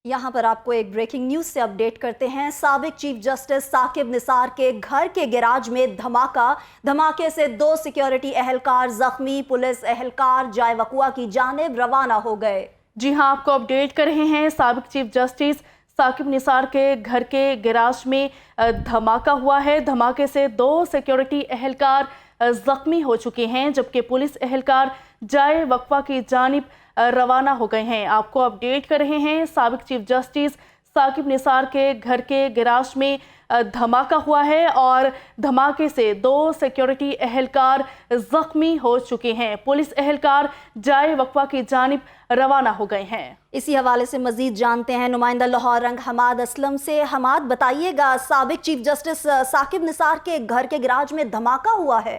यहाँ पर आपको एक ब्रेकिंग न्यूज से अपडेट करते हैं। साबिक चीफ जस्टिस साकिब निसार के घर के गैराज में धमाके से 2 सिक्योरिटी एहलकार जख्मी। पुलिस एहलकार जाए वकुआ की जानिब रवाना हो गए। जी हां, आपको अपडेट कर रहे हैं। साबिक चीफ जस्टिस साकिब निसार के घर के गैराज में धमाका हुआ है। धमाके से 2 सिक्योरिटी एहलकार जख्मी हो चुके हैं, जबकि पुलिस एहलकार जाए वक्फा की जानिब रवाना हो गए हैं। आपको अपडेट कर रहे हैं। साबिक चीफ जस्टिस साकिब निसार के घर के गैराज में धमाका हुआ है और धमाके से 2 सिक्योरिटी एहलकार जख्मी हो चुके हैं। पुलिस एहलकार जाए वक्फा की जानिब रवाना हो गए हैं। इसी हवाले से मजीद जानते हैं नुमाइंदा लाहौर रंग हमाद असलम से। हमाद, बताइएगा, साबिक चीफ जस्टिस साकिब निसार के घर के गैराज में धमाका हुआ है।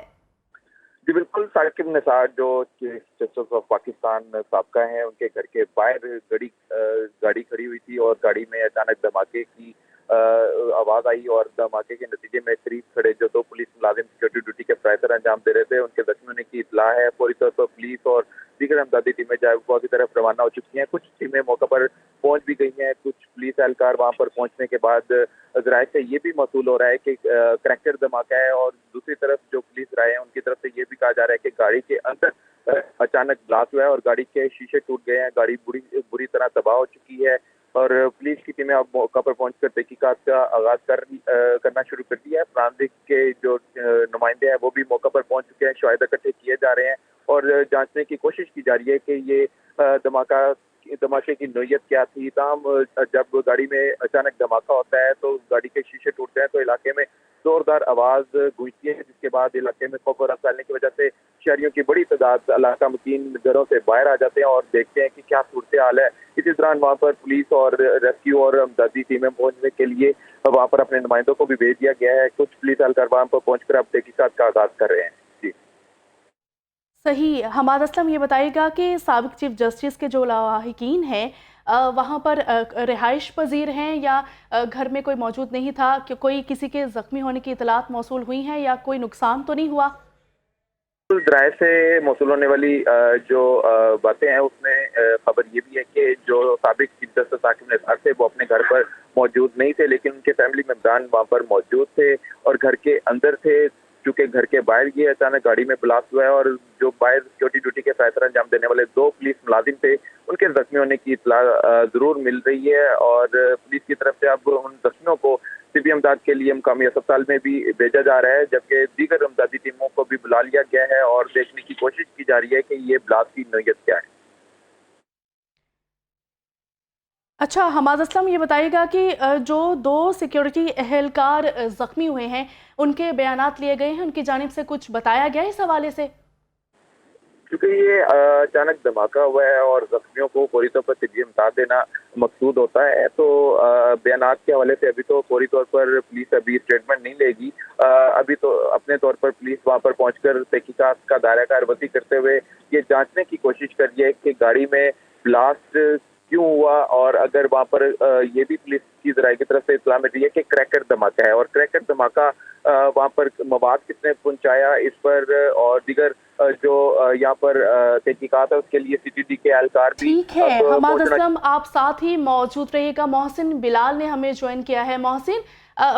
जी बिल्कुल, साकिब निसार जो चीफ जस्टिस ऑफ पाकिस्तान साबका हैं, उनके घर के बाहर गाड़ी खड़ी हुई थी और गाड़ी में अचानक धमाके की आवाज आई और धमाके के नतीजे में करीब खड़े जो 2 पुलिस मुलाजिम सिक्योरिटी ड्यूटी के फराइतर अंजाम दे रहे थे, उनके जख्मी होने की इतला है। फौरी तौर पर पुलिस और दीगर अमदादी टीमें जायबुआ की तरफ रवाना हो चुकी हैं। कुछ टीमें मौके पर पहुंच भी गई हैं। कुछ पुलिस एहलकार वहां पर पहुंचने के बाद ज़राए से ये भी मसूल हो रहा है कि क्रैकर धमाका है, और दूसरी तरफ जो पुलिस राय है उनकी तरफ से ये भी कहा जा रहा है कि गाड़ी के अंदर अचानक ब्लास्ट हुआ है और गाड़ी के शीशे टूट गए हैं। गाड़ी बुरी तरह तबाह हो चुकी है और पुलिस की टीमें अब मौका पर पहुंचकर तहकीकात का आगाज करना शुरू कर दिया है। फॉरेंसिक के जो नुमाइंदे हैं वो भी मौका पर पहुंच चुके हैं। शवाहिद इकट्ठे किए जा रहे हैं और जांचने की कोशिश की जा रही है कि ये धमाके की नोयत क्या थी। ताहम जब गाड़ी में अचानक धमाका होता है तो गाड़ी के शीशे टूटते हैं तो इलाके में जोरदार आवाज गूंजती है, जिसके बाद इलाके में खौफ और फैलने की वजह से शहरियों की बड़ी तादाद इलाका मुकीन घरों से बाहर आ जाते हैं और देखते हैं कि क्या सूरत हाल है। इसी दौरान वहाँ पर पुलिस और रेस्क्यू और अमदादी टीमें पहुंचने के लिए वहाँ पर अपने नुमाइंदों को भी भेज दिया गया है। कुछ पुलिस एहलकार वहाँ पर पहुंचकर अब तहकीकात का आगाज कर रहे हैं। जी सही। हमाद असलम, ये बताइएगा कि साबिक चीफ जस्टिस के जो लावाहिकीन हैं वहाँ पर रिहाइश पजीर हैं या घर में कोई मौजूद नहीं था? कि कोई किसी के जख्मी होने की इतलात मौसूल हुई हैं या कोई नुकसान तो नहीं हुआ? ज़राए से मौसूल होने वाली जो बातें हैं उसमें खबर ये भी है कि जो साबिक चीफ जस्टिस साकिब निसार थे वो अपने घर पर मौजूद नहीं थे, लेकिन उनके फैमिली मेंबरान वहाँ पर मौजूद थे और घर के अंदर थे। चूँकि घर के बाहर ये अचानक गाड़ी में ब्लास्ट हुआ है और जो बाहर सिक्योरिटी ड्यूटी के फराइतर अंजाम देने वाले 2 पुलिस मुलाजिम थे उनके जख्मी होने की इतला जरूर मिल रही है और पुलिस की तरफ से अब उन जख्मियों को तिब्बी इमदाद के लिए मकामी अस्पताल में भी भेजा जा रहा है, जबकि दीगर अमदादी टीमों को भी बुला लिया गया है और देखने की कोशिश की जा रही है कि ये ब्लास्ट की नोयत क्या है। अच्छा, हमाद असलम, ये बताइएगा कि जो 2 सिक्योरिटी एहलकार जख्मी हुए हैं उनके बयानात लिए गए हैं, उनकी जानिब से कुछ बताया गया इस हवाले से? क्योंकि ये अचानक धमाका हुआ है और जख्मियों को फौरी तौर पर तिब्बी इमदाद देना मकसूद होता है, तो बयानात के हवाले से अभी तो फौरी तौर पर पुलिस अभी स्टेटमेंट नहीं लेगी। अभी तो अपने तौर पर पुलिस वहां पर पहुंचकर तहकीकात का दायरा कार वसी करते हुए ये जांचने की कोशिश कर रही है कि गाड़ी में ब्लास्ट क्यों हुआ, और अगर वहाँ पर ये भी पुलिस की ज़राए की तरफ से इत्तला मिल रही है कि क्रैकर धमाका है, और क्रैकर धमाका वहाँ पर मवाद किसने पहुँचाया इस पर और दीगर जो यहाँ पर तहकीकात है उसके लिए सीटीडी के एहलकार भी। ठीक है हमाद असलम, आप साथ ही मौजूद रहिएगा। मोहसिन बिलाल ने हमें ज्वाइन किया है। मोहसिन,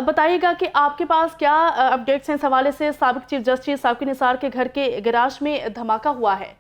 बताइएगा कि आपके पास क्या अपडेट्स हैं इस हवाले से? साबिक चीफ जस्टिस साकिब निसार के घर के गैराज में धमाका हुआ है।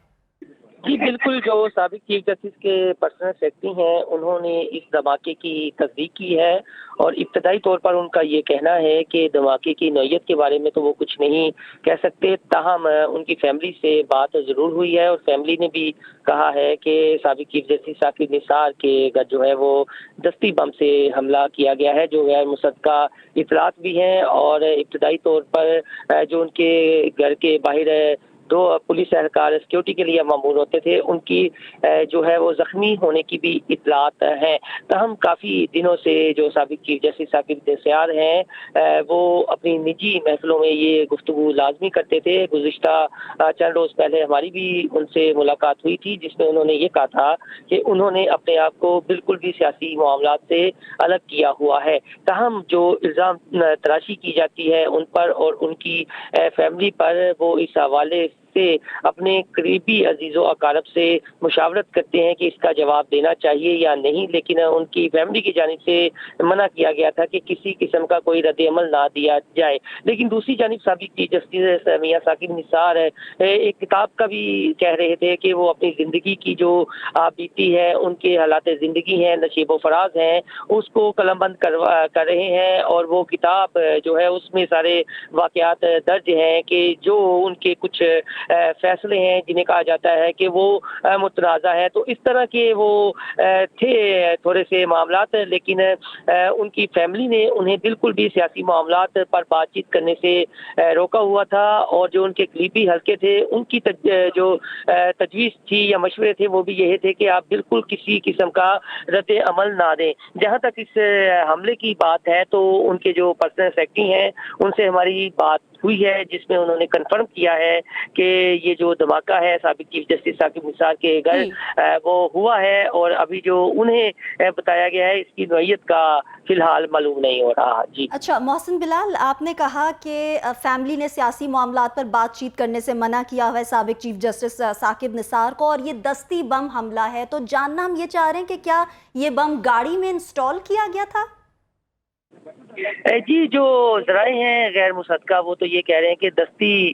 जी बिल्कुल, जो साबिक चीफ जस्टिस के पर्सनल सेक्रेटरी हैं उन्होंने इस धमाके की तस्दीक की है और इब्तदाई तौर पर उनका ये कहना है कि धमाके की नौयत के बारे में तो वो कुछ नहीं कह सकते, ताहम उनकी फैमिली से बात ज़रूर हुई है और फैमिली ने भी कहा है कि साबिक चीफ जस्टिस साकिब निसार के घर जो है वो दस्ती बम से हमला किया गया है, जो गैर मुसद्दका इतलात भी हैं। और इब्तदाई तौर पर जो उनके घर के बाहर 2 पुलिस एहलकार सिक्योरिटी के लिए मामूर होते थे, उनकी जो है वो जख्मी होने की भी इतलात हैं। तहम काफ़ी दिनों से जो साबिक चीफ जस्टिस साकिब निसार हैं वो अपनी निजी महफिलों में ये गुफ्तगू लाजमी करते थे। गुज़िश्ता चंद रोज़ पहले हमारी भी उनसे मुलाकात हुई थी, जिसमें उन्होंने ये कहा था कि उन्होंने अपने आप को बिल्कुल भी सियासी मामलात से अलग किया हुआ है। तहम जो इल्ज़ाम तराशी की जाती है उन पर और उनकी फैमिली पर, वो इस हवाले سے اپنے قریبی عزیز و اقارب سے مشاورت کرتے ہیں کہ اس کا جواب دینا چاہیے یا نہیں، لیکن ان کی فیملی کی جانب سے منع کیا گیا تھا کہ کسی قسم کا کوئی رد عمل نہ دیا جائے۔ لیکن دوسری جانب سابق چیف جسٹس میاں ثاقب نثار ایک کتاب کا بھی کہہ رہے تھے کہ وہ اپنی زندگی کی جو بیتی ہے، ان کے حالات زندگی ہیں، نشیب و فراز ہیں، اس کو قلم بند کر رہے ہیں، اور وہ کتاب جو ہے اس میں سارے واقعات درج ہیں کہ جو ان کے کچھ فیصلے ہیں جنہیں کہا جاتا ہے کہ وہ متنازع ہے۔ تو اس طرح کے وہ تھے تھوڑے سے معاملات، لیکن ان کی فیملی نے انہیں بالکل بھی سیاسی معاملات پر بات چیت کرنے سے روکا ہوا تھا، اور جو ان کے قریبی حلقے تھے ان کی جو تجویز تھی یا مشورے تھے وہ بھی یہ تھے کہ آپ بالکل کسی قسم کا رد عمل نہ دیں۔ جہاں تک اس حملے کی بات ہے تو ان کے جو پرسنل سیکرٹری ہیں ان سے ہماری بات ہوئی ہے، جس میں انہوں نے کنفرم کیا ہے کہ یہ جو دھماکہ ہے سابق چیف جسٹس ثاقب نثار کے گھر وہ ہوا ہے، اور ابھی جو انہیں بتایا گیا ہے اس کی نوعیت کا فی الحال معلوم نہیں ہو رہا۔ جی اچھا محسن بلال، آپ نے کہا کہ فیملی نے سیاسی معاملات پر بات چیت کرنے سے منع کیا ہوا ہے سابق چیف جسٹس ثاقب نثار کو، اور یہ دستی بم حملہ ہے، تو جاننا ہم یہ چاہ رہے ہیں کہ کیا یہ بم گاڑی میں انسٹال کیا گیا تھا؟ جی، جو ذرائع ہیں غیر مصدقہ وہ تو یہ کہہ رہے ہیں کہ دستی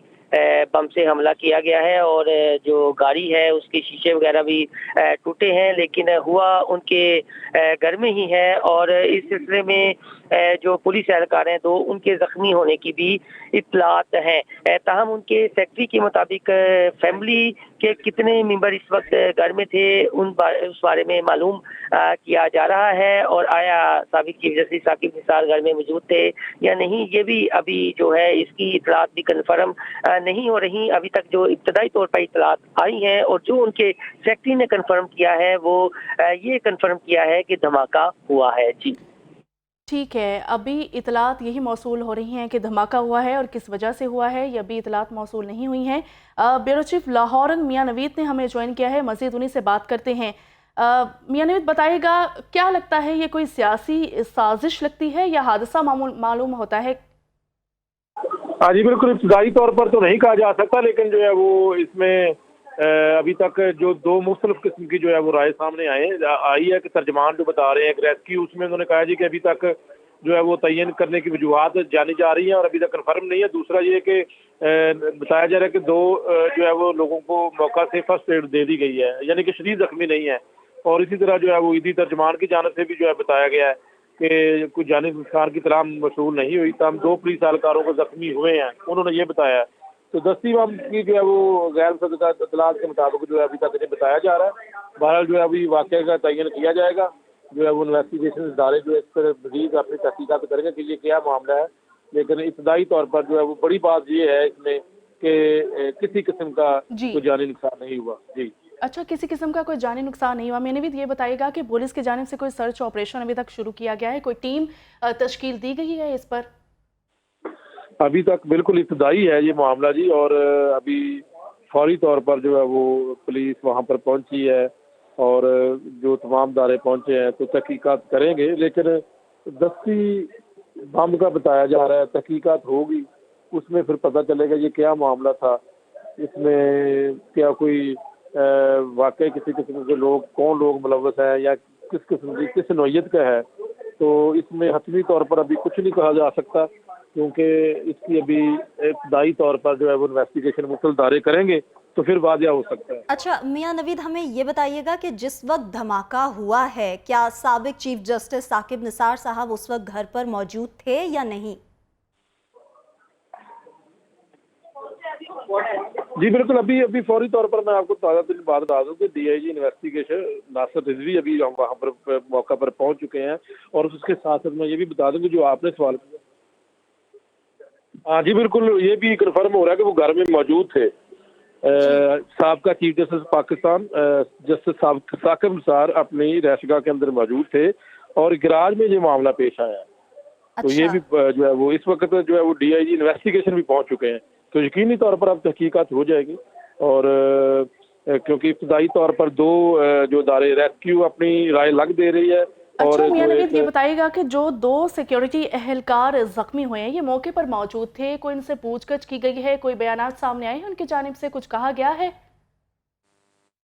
بم سے حملہ کیا گیا ہے، اور جو گاڑی ہے اس کے شیشے وغیرہ بھی ٹوٹے ہیں، لیکن ہوا ان کے گھر میں ہی ہے، اور اس سلسلے میں جو پولیس اہلکار ہیں دو ان کے زخمی ہونے کی بھی اطلاعات ہیں۔ تاہم ان کے سیکرٹری کے مطابق فیملی کے کتنے ممبر اس وقت گھر میں تھے اس بارے میں معلوم کیا جا رہا ہے، اور آیا سابق چیف جسٹس ثاقب نثار گھر میں موجود تھے یا نہیں یہ بھی ابھی جو ہے اس کی اطلاعات بھی کنفرم نہیں ہو رہی۔ ابھی تک جو ابتدائی طور پر اطلاعات آئی ہیں اور جو ان کے سیکرٹری نے کنفرم کیا ہے وہ یہ کنفرم کیا ہے کہ دھماکہ ہوا ہے۔ جی ٹھیک ہے، ابھی اطلاعات یہی موصول ہو رہی ہیں کہ دھماکہ ہوا ہے اور کس وجہ سے ہوا ہے، یہ ابھی اطلاعات موصول نہیں ہوئی ہیں۔ بیورو چیف لاہورن میاں نوید نے ہمیں جوائن کیا ہے، مزید انہی سے بات کرتے ہیں۔ میاں نوید بتائے گا، کیا لگتا ہے یہ کوئی سیاسی سازش لگتی ہے یا حادثہ معلوم ہوتا ہے؟ ہاں جی بالکل، ابتدائی طور پر تو نہیں کہا جا سکتا، لیکن جو ہے وہ اس میں ابھی تک جو دو مختلف قسم کی جو ہے وہ رائے سامنے آئی ہے کہ ترجمان جو بتا رہے ہیں کہ ریسکیو، اس میں انہوں نے کہا جی کہ ابھی تک جو ہے وہ تعین کرنے کی وجوہات جانی جا رہی ہیں اور ابھی تک کنفرم نہیں ہے۔ دوسرا یہ کہ بتایا جا رہا ہے کہ دو جو ہے وہ لوگوں کو موقع سے فرسٹ ایڈ دے دی گئی ہے، یعنی کہ شدید زخمی نہیں ہے، اور اسی طرح جو ہے وہ عیدی ترجمان کی جانب سے بھی جو ہے بتایا گیا ہے کہ کوئی جانی نقصان کی اطلاع موصول نہیں ہوئی، تاہم دو پولیس اہلکاروں کو زخمی ہوئے ہیں، انہوں نے یہ بتایا ہے۔ تو دستی بم کی جو ہے وہ غیر مصدقہ اطلاعات کے مطابق جو ہے ابھی تک انہیں بتایا جا رہا ہے۔ بہرحال جو ہے ابھی واقعہ کا تعین کیا جائے گا، جو ہے وہ انویسٹیگیشن ادارے جو اس پر مزید اپنی تحقیقات کریں گے کہ یہ کیا معاملہ ہے، لیکن ابتدائی طور پر جو ہے وہ بڑی بات یہ ہے اس میں کہ کسی قسم کا کوئی جانی نقصان نہیں ہوا۔ جی اچھا، کسی قسم کا کوئی جانی نقصان نہیں ہوا۔ میں نے بھی یہ بتائے گا کہ پولیس کی جانب سے کوئی سرچ آپریشن ابھی تک شروع کیا گیا ہے، کوئی ٹیم تشکیل دی گئی ہے اس پر؟ ابھی تک بالکل ابتدائی ہے یہ معاملہ جی، اور ابھی فوری طور پر جو ہے وہ پولیس وہاں پر پہنچی ہے اور جو تمام ادارے پہنچے ہیں تو تحقیقات کریں گے، لیکن دستی بم کا بتایا جا رہا ہے، تحقیقات ہوگی اس میں پھر پتہ چلے گا یہ کیا معاملہ تھا، اس میں کیا کوئی واقعی کسی قسم کے کون لوگ ملوث ہیں یا کس قسم کی کس نوعیت کا ہے، تو اس میں حتمی طور پر ابھی کچھ نہیں کہا جا سکتا کیونکہ اس کی ابھی ابتدائی طور پر جو ہے وہ انویسٹیگیشن مختلف ادارے کریں گے تو پھر واضح ہو سکتا ہے۔ اچھا میاں نوید، ہمیں یہ بتائیے گا کہ جس وقت دھماکہ ہوا ہے کیا سابق چیف جسٹس ثاقب نثار صاحب اس وقت گھر پر موجود تھے یا نہیں؟ جی بالکل، ابھی فوری طور پر میں آپ کو تازہ ترین بات بتا دوں کہ ڈی آئی جی انویسٹیگیشن ناصر رضوی ابھی وہاں پر موقع پر پہنچ چکے ہیں، اور اس کے ساتھ میں یہ بھی بتا دوں کہ جو آپ نے سوال کیا، ہاں جی بالکل یہ بھی کنفرم ہو رہا ہے کہ وہ گھر میں موجود تھے۔ سابقہ chief justice Pakistan justice Saqib Nisar اپنی رہائش گاہ کے اندر موجود تھے اور گراج میں یہ معاملہ پیش آیا ہے، تو یہ بھی جو ہے وہ اس وقت جو ہے وہ ڈی آئی جی انویسٹیگیشن بھی پہنچ چکے ہیں، تو یقینی طور پر اب تحقیقات ہو جائے گی، اور کیونکہ ابتدائی طور پر دو جو ادارے ریسکیو اپنی رائے الگ دے رہی ہے अच्छा जो मियां नवीद, एक ये बताइएगा कि जो 2 सिक्योरिटी एहलकार जख्मी हुए हैं, ये मौके पर मौजूद थे, कोई इनसे पूछगछ की गई है, कोई बयानात सामने आए हैं, उनकी जानिब से कुछ कहा गया है?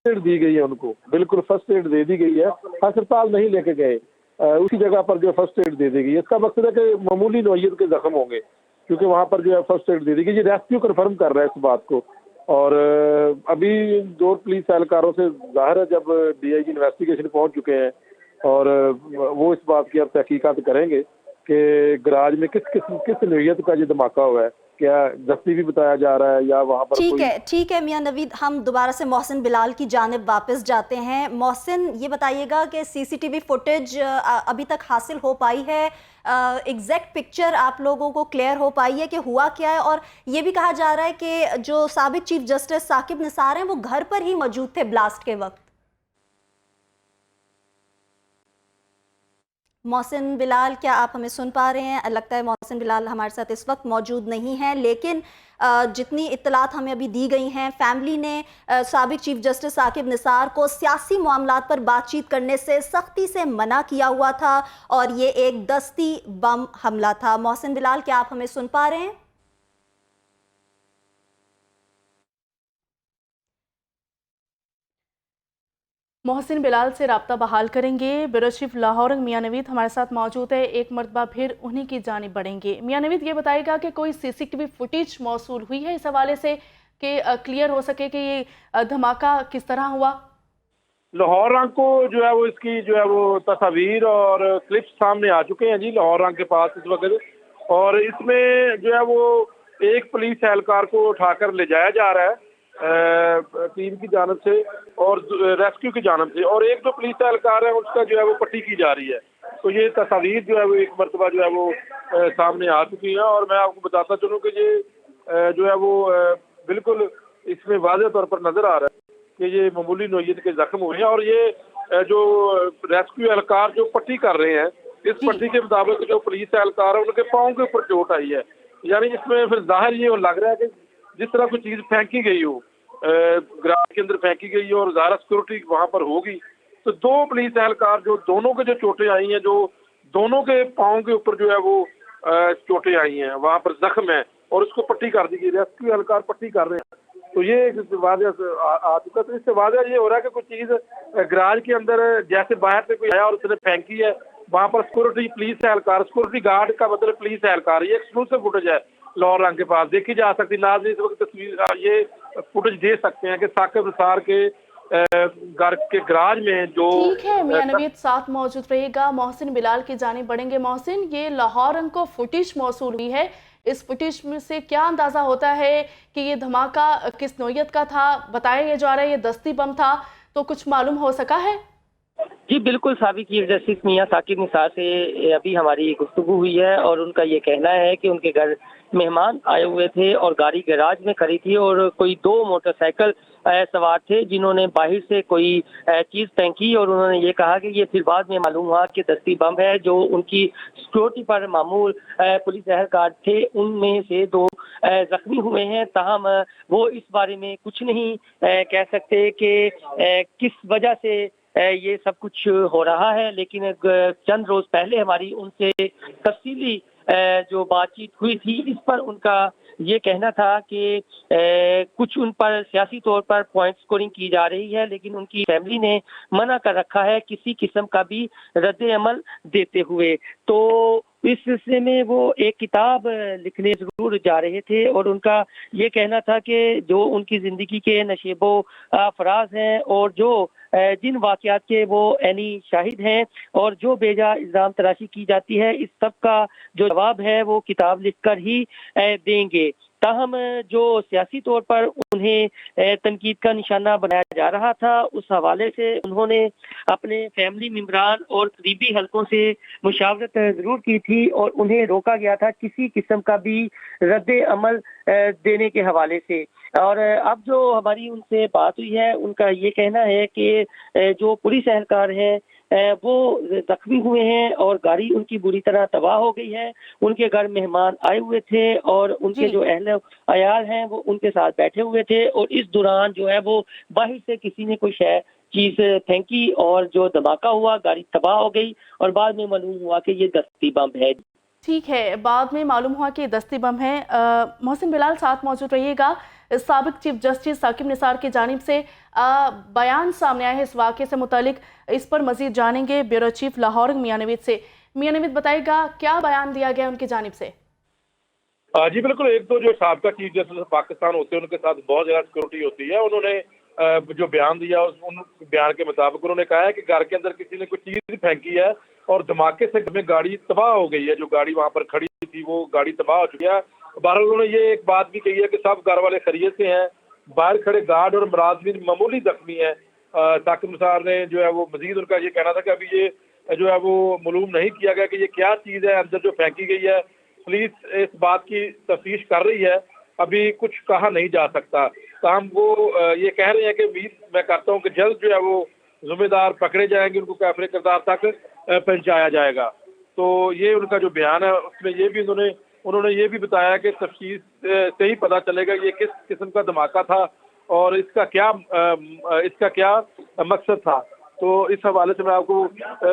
एड दी गई है उनको, बिल्कुल फर्स्ट एड दे दी गई है, अस्पताल नहीं लेके गए, उसी जगह पर जो फर्स्ट एड दे दी गई है। इसका मकसद है कि मामूली नौयत के जख्म होंगे, क्योंकि वहाँ पर जो है फर्स्ट एड दे दी गई। ये रेस्क्यू कन्फर्म कर रहा है इस बात को। और अभी 2 पुलिस एहलकारों से जाहिर है, जब DIG इन्वेस्टिगेशन पहुँच चुके हैं और वो इस बात की अब तहकीकात करेंगे कि गराज में किस नौयत का ये धमाका हुआ है, क्या दस्ती भी बताया जा रहा है या वहाँ पर ठीक है मियां नवीद, हम दोबारा से मोहसिन बिलाल की जानिब वापस जाते हैं। मोहसिन, ये बताइएगा कि CCTV फुटेज अभी तक हासिल हो पाई है, एग्जैक्ट पिक्चर आप लोगों को क्लियर हो पाई है कि हुआ क्या है? और ये भी कहा जा रहा है कि जो साबिक चीफ जस्टिस साकिब निसार हैं वो घर पर ही मौजूद थे ब्लास्ट के वक्त। मोहसिन बिलाल, क्या आप हमें सुन पा रहे हैं? लगता है मोहसिन बिलाल हमारे साथ इस वक्त मौजूद नहीं हैं, लेकिन जितनी इत्तलात हमें अभी दी गई हैं, फैमिली ने साबिक चीफ जस्टिस साकिब निसार को सियासी मामलात पर बातचीत करने से सख्ती से मना किया हुआ था और ये एक दस्ती बम हमला था। मोहसिन बिलाल, क्या आप हमें सुन पा रहे हैं? मोहसिन बिलाल से राब्ता बहाल करेंगे। ब्यूरो चीफ लाहौर मियां नवीद हमारे साथ मौजूद है, एक मरतबा फिर उन्हीं की जानिब बढ़ेंगे। मियां नवीद, ये बताएगा कि कोई CCTV फुटेज मौसूल हुई है इस हवाले से कि क्लियर हो सके कि ये धमाका किस तरह हुआ? लाहौर रंग को जो है वो इसकी जो है वो तस्वीर और क्लिप्स सामने आ चुके हैं जी, लाहौर रंग के पास इस वक्त। और इसमें जो है वो एक पुलिस एहलकार को उठाकर ले जाया जा रहा है टीम की जानब से और रेस्क्यू की जानब से, और एक जो पुलिस एहलकार है उसका जो है वो पट्टी की जा रही है। तो ये तस्वीर जो है वो एक मरतबा जो है वो सामने आ चुकी है। और मैं आपको बताता चलूँ कि ये जो है वो बिल्कुल इसमें वाज़ेह तौर पर नजर आ रहा है कि ये मामूली नौयत के जख्म हुए हैं। और ये जो रेस्क्यू एहलकार जो पट्टी कर रहे हैं, इस पट्टी के मुताबिक जो पुलिस एहलकार है उनके पाँव के ऊपर चोट आई है। यानी इसमें फिर जाहिर ये लग रहा है कि जिस तरह कोई चीज़ फेंकी गई हो, गराज के अंदर फेंकी गई हो और ज़ाहिर सिक्योरिटी वहाँ पर होगी, तो 2 पुलिस एहलकार जो दोनों के जो चोटें आई हैं, जो दोनों के पाँव के ऊपर जो है वो चोटें आई हैं, वहाँ पर जख्म है और उसको पट्टी कर दी गई, रेस्क्यू एहलकार पट्टी कर रहे हैं। तो ये वाज़ेह आ चुका। तो इससे वाज़ेह ये हो रहा है कि कोई चीज़ गराज के अंदर जैसे बाहर से कोई आया और उसने फेंकी है, वहाँ पर सिक्योरिटी पुलिस एहलकार, सिक्योरिटी गार्ड का मतलब पुलिस एहलकार, ये एक्सक्लूसिव फुटेज है लाहौर रंग के पास देखी जा सकती। नाज़रीन इस वक्त तस्वीर ये फुटेज दे सकते हैं कि साकिब निसार के घर के गराज में जो ठीक है मियां नवीद, साथ मौजूद रहेगा। मोहसिन बिलाल की जानिब बढ़ेंगे। मोहसिन, ये लाहौर रंग को फुटेज मौसूल हुई है, इस फुटेज में से क्या अंदाजा होता है कि ये धमाका किस नौयत का था? बताया जा रहा है ये दस्ती बम था, तो कुछ मालूम हो सका है? जी बिल्कुल, साबिक चीफ जस्टिस मियां साकिब निसार से अभी हमारी गुफ्तगू हुई है और उनका ये कहना है कि उनके घर मेहमान आए हुए थे और गाड़ी गैराज में खड़ी थी और कोई 2 मोटरसाइकिल सवार थे जिन्होंने बाहर से कोई चीज़ फेंकी और उन्होंने ये कहा कि ये फिर बाद में मालूम हुआ कि दस्ती बम है। जो उनकी सिक्योरिटी पर मामूल पुलिस एहलकार थे उनमें से 2 जख्मी हुए हैं। ताहम वो इस बारे में कुछ नहीं कह सकते कि किस वजह से ये सब कुछ हो रहा है, लेकिन चंद रोज पहले हमारी उनसे तफसीली जो बातचीत हुई थी, इस पर उनका ये कहना था कि कुछ उन पर सियासी तौर पर पॉइंट स्कोरिंग की जा रही है, लेकिन उनकी फैमिली ने मना कर रखा है किसी किस्म का भी रद्द अमल देते हुए। तो इस सिलसिले में वो एक किताब लिखने जरूर जा रहे थे और उनका ये कहना था कि जो उनकी ज़िंदगी के नशेबो फराज हैं और जो जिन वाक़यात के वो ऐनी शाहिद हैं और जो बेजा इल्ज़ाम तराशी की जाती है, इस सब का जो जवाब है वो किताब लिखकर ही देंगे। ताहम जो सियासी तौर पर उन्हें तनकीद का निशाना बनाया जा रहा था, उस हवाले से उन्होंने अपने फैमिली मेम्बरान और करीबी हलकों से मुशावरत ज़रूर की थी और उन्हें रोका गया था किसी किस्म का भी रद्द अमल देने के हवाले से। और अब जो हमारी उनसे बात हुई है, उनका ये कहना है कि जो पुलिस एहलकार है वो जख्मी हुए हैं और गाड़ी उनकी बुरी तरह तबाह हो गई है। उनके घर मेहमान आए हुए थे और उनके जो अहले अयाल हैं वो उनके साथ बैठे हुए थे और इस दौरान जो है वो बाहर से किसी ने कोई शय चीज फेंकी और जो धमाका हुआ, गाड़ी तबाह हो गई और बाद में मालूम हुआ कि ये दस्ती बम है। ठीक है, बाद में मालूम हुआ कि दस्ती बम है। मोहसिन बिलाल साथ मौजूद रहिएगा। साबिक चीफ जस्टिस साकिब निसार की जानिब से बयान सामने आए हैं इस वाक़े से मुतालिक, इस पर मजीद जानेंगे ब्यूरो चीफ लाहौर मियां नवीद से। मियां नवीद बताइएगा क्या बयान दिया गया उनकी जानिब से? जी बिल्कुल, एक तो जो साबिका चीफ जस्टिस पाकिस्तान होते हैं उनके साथ बहुत ज़्यादा सिक्योरिटी होती है। उन्होंने जो बयान दिया उन बयान के मुताबिक उन्होंने कहा है कि घर के अंदर किसी ने कोई चीज़ फेंकी है और धमाके से में गाड़ी तबाह हो गई है। जो गाड़ी वहाँ पर खड़ी थी वो गाड़ी तबाह हो चुकी है। बहरहाल उन्होंने ये एक बात भी कही है कि सब घर वाले खैरियत से हैं, बाहर खड़े गार्ड और मुलाजिमीन मामूली जख्मी है। साकिब निसार ने जो है वो मजीद उनका ये कहना था कि अभी ये जो है वो मालूम नहीं किया गया कि ये क्या चीज़ है अंदर जो फेंकी गई है। पुलिस इस बात की तफ्तीश कर रही है, अभी कुछ कहा नहीं जा सकता। ताहम वो ये कह रहे हैं कि उम्मीद मैं करता हूँ कि जल्द जो है वो जिम्मेदार पकड़े जाएंगे, उनको काफिले किरदार तक पहुँचाया जाएगा। तो ये उनका जो बयान है उसमें ये भी उन्होंने ये भी बताया कि तफ्तीश से ही पता चलेगा ये किस किस्म का धमाका था और इसका क्या मकसद था। तो इस हवाले से मैं आपको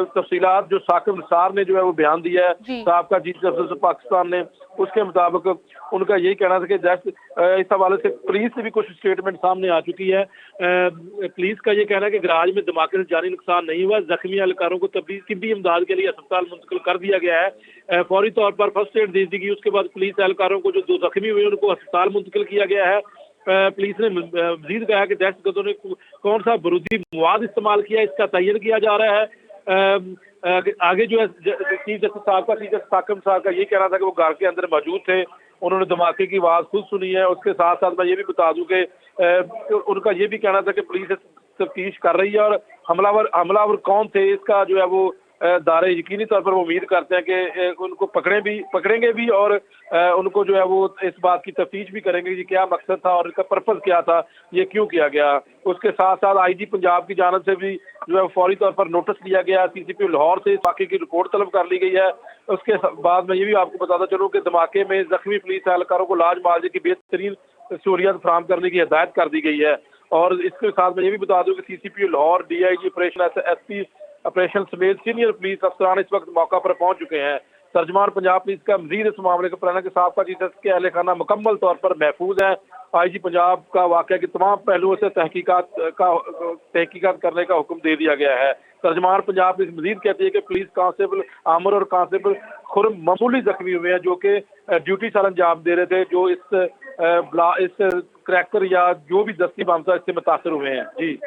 तफसीलात जो साकिब निसार ने जो है वो बयान दिया है साबिका चीफ जस्टिस पाकिस्तान ने, उसके मुताबिक उनका यही कहना था कि इस हवाले से पुलिस से भी कुछ स्टेटमेंट सामने आ चुकी है। पुलिस का ये कहना है कि गराज में धमाके से जानी नुकसान नहीं हुआ, जख्मी एहलकारों को तिब्बी इमदाद के लिए अस्पताल मुंतकिल कर दिया गया है। फौरी तौर पर फर्स्ट एड दे दी गई। उसके बाद पुलिस एहलकारों को जो 2 जख्मी हुए उनको अस्पताल मुंतकिल किया गया है। पुलिस ने मजीद कहा कि दहशतगर्दों ने कौन सा बरूदी मवाद इस्तेमाल किया इसका तयन किया जा रहा है। आगे जो है चीफ जस्टिस साकिब निसार का ये कहना था कि वो घर के अंदर मौजूद थे, उन्होंने धमाके की आवाज़ खुद सुनी है। उसके साथ साथ मैं ये भी बता दूं कि उनका ये भी कहना था कि पुलिस तफ्तीश कर रही है और हमलावर कौन थे इसका जो है वो दायरे यकीनी तौर पर वो उम्मीद करते हैं कि उनको पकड़ेंगे भी और उनको जो है वो इस बात की तफ्तीश भी करेंगे कि क्या मकसद था और इसका पर्पस क्या था, ये क्यों किया गया। उसके साथ साथ आईजी पंजाब की जानब से भी जो है फौरी तौर पर नोटिस लिया गया। सीसीपी लाहौर से इस वाक़े की रिपोर्ट तलब कर ली गई है। उसके बाद मैं ये भी आपको बताता चलूँ कि धमाके में जख्मी पुलिस एहलकारों को इलाज मुआवजे की बेहतरीन सहूलियत फराहम करने की हिदायत कर दी गई है। और इसके साथ मैं ये भी बता दूँ कि CCP Lahore, DIG operation, SP operation समेत सीनियर पुलिस अफसरान इस वक्त मौका पर पहुंच चुके हैं। तर्जमान पंजाब पुलिस का मजीद इस मामले को बताना कि साबिका चीफ जस्टिस के अहल खाना मुकम्मल तौर पर महफूज है। आईजी पंजाब का वाक़या की तमाम पहलुओं से तहकीकात करने का हुक्म दे दिया गया है। तर्जमान पंजाब पुलिस मजीद कहती है कि पुलिस कांस्टेबल आमिर और कांस्टेबल खुर्म मामूली जख्मी हुए हैं जो कि ड्यूटी सर अंजाम दे रहे थे, जो इस क्रैकर या जो भी दस्ती बम था इससे मुतासर हुए हैं।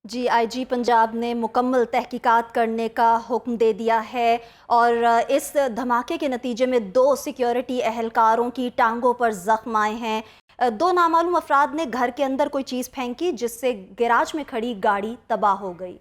जी, आईजी पंजाब ने मुकम्मल तहकीकात करने का हुक्म दे दिया है और इस धमाके के नतीजे में 2 सिक्योरिटी एहलकारों की टांगों पर जख्म आए हैं। 2 नामालूम अफराद ने घर के अंदर कोई चीज़ फेंकी जिससे गैराज में खड़ी गाड़ी तबाह हो गई।